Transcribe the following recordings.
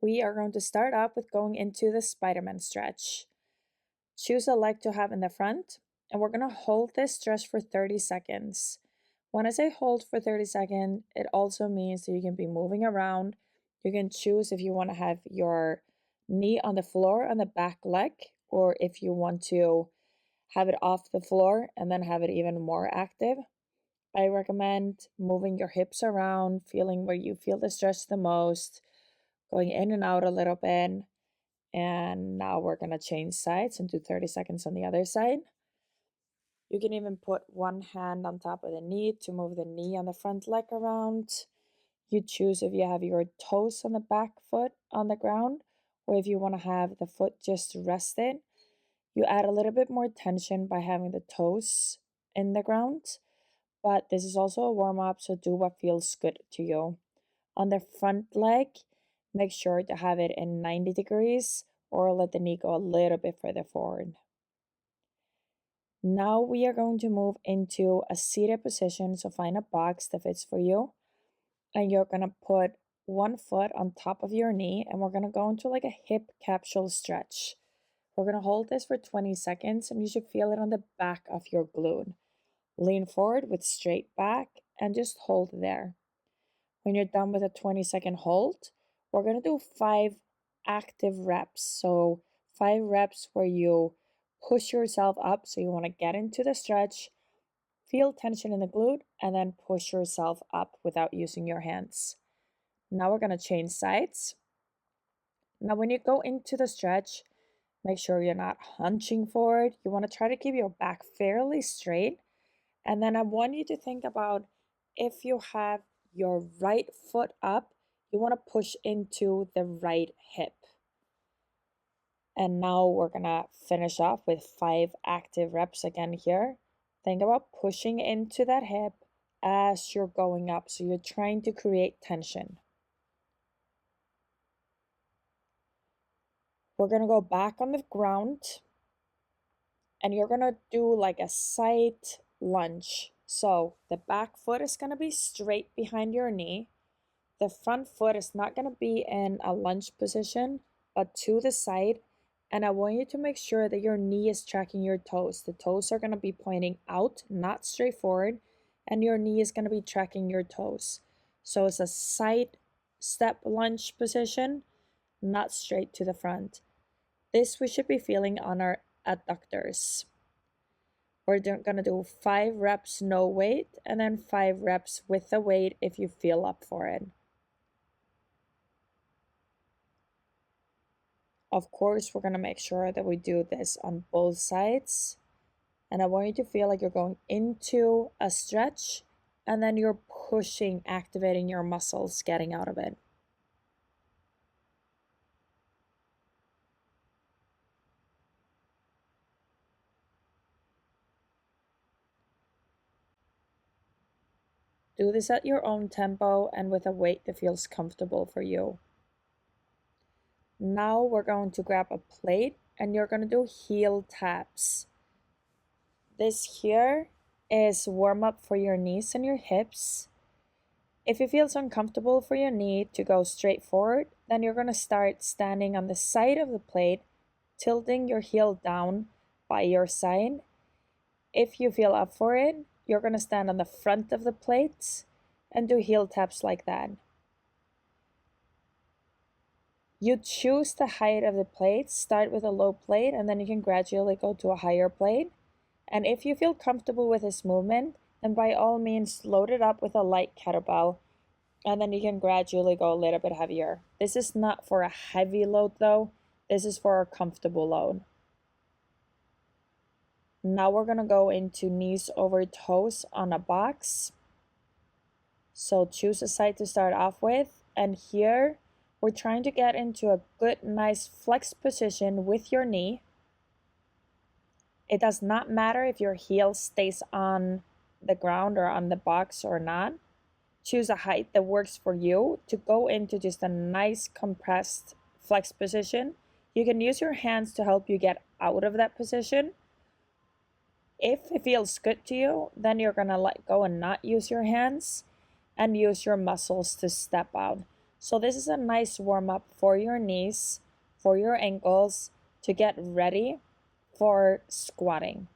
We are going to start off with going into the Spider-Man stretch. Choose a leg to have in the front, and we're going to hold this stretch for 30 seconds. When I say hold for 30 seconds, it also means that you can be moving around. You can choose if you want to have your knee on the floor on the back leg, or if you want to have it off the floor and then have it even more active. I recommend moving your hips around, feeling where you feel the stretch the most, going in and out a little bit. And now we're going to change sides and do 30 seconds on the other side. You can even put one hand on top of the knee to move the knee on the front leg around. You choose if you have your toes on the back foot on the ground or if you want to have the foot just rested. You add a little bit more tension by having the toes in the ground, but this is also a warm up, so do what feels good to you. On the front leg, make sure to have it in 90 degrees or let the knee go a little bit further forward. Now we are going to move into a seated position, so find a box that fits for you. And you're going to put one foot on top of your knee, and we're going to go into like a hip capsule stretch. We're going to hold this for 20 seconds, and you should feel it on the back of your glute. Lean forward with straight back and just hold there. When you're done with a 20-second hold, we're going to do 5 active reps. So 5 reps where you push yourself up. So you want to get into the stretch, feel tension in the glute, and then push yourself up without using your hands. Now we're going to change sides. Now when you go into the stretch, make sure you're not hunching forward. You want to try to keep your back fairly straight. And then I want you to think about if you have your right foot up, you want to push into the right hip. And now we're going to finish off with 5 active reps again here. Think about pushing into that hip as you're going up. So you're trying to create tension. We're going to go back on the ground and you're going to do like a side lunge. So the back foot is going to be straight behind your knee. The front foot is not going to be in a lunge position, but to the side. And I want you to make sure that your knee is tracking your toes. The toes are going to be pointing out, not straight forward, and your knee is going to be tracking your toes. So it's a side step lunge position, not straight to the front. This we should be feeling on our adductors. We're going to do 5 reps no weight and then 5 reps with the weight if you feel up for it. Of course, we're going to make sure that we do this on both sides. And I want you to feel like you're going into a stretch and then you're pushing, activating your muscles, getting out of it. Do this at your own tempo and with a weight that feels comfortable for you. Now we're going to grab a plate and you're going to do heel taps. This here is warm up for your knees and your hips. If it feels uncomfortable for your knee to go straight forward, then you're going to start standing on the side of the plate, tilting your heel down by your side. If you feel up for it, you're going to stand on the front of the plate and do heel taps like that. You choose the height of the plate, start with a low plate, and then you can gradually go to a higher plate. And if you feel comfortable with this movement, then by all means load it up with a light kettlebell, and then you can gradually go a little bit heavier. This is not for a heavy load though, this is for a comfortable load. Now we're gonna go into knees over toes on a box. So choose a side to start off with, and here we're trying to get into a good, nice flex position with your knee. It does not matter if your heel stays on the ground or on the box or not. Choose a height that works for you to go into just a nice compressed flex position. You can use your hands to help you get out of that position. If it feels good to you, then you're gonna let go and not use your hands and use your muscles to step out. So this is a nice warm up for your knees, for your ankles, to get ready for squatting.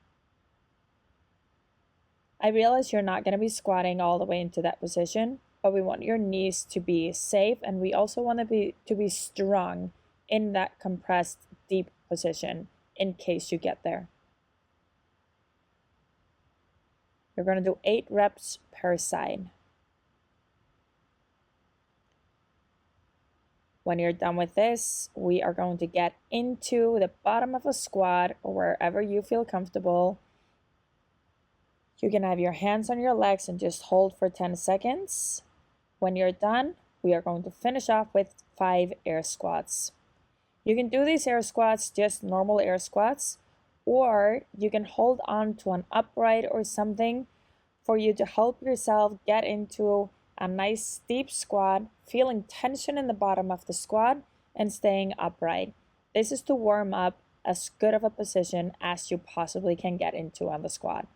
I realize you're not going to be squatting all the way into that position, but we want your knees to be safe, and we also want to be strong in that compressed deep position in case you get there. You're going to do 8 reps per side. When you're done with this, we are going to get into the bottom of a squat or wherever you feel comfortable. You can have your hands on your legs and just hold for 10 seconds. When you're done, we are going to finish off with 5 air squats. You can do these air squats, just normal air squats, or you can hold on to an upright or something for you to help yourself get into a nice steep squat, feeling tension in the bottom of the squat and staying upright. This is to warm up as good of a position as you possibly can get into on the squat.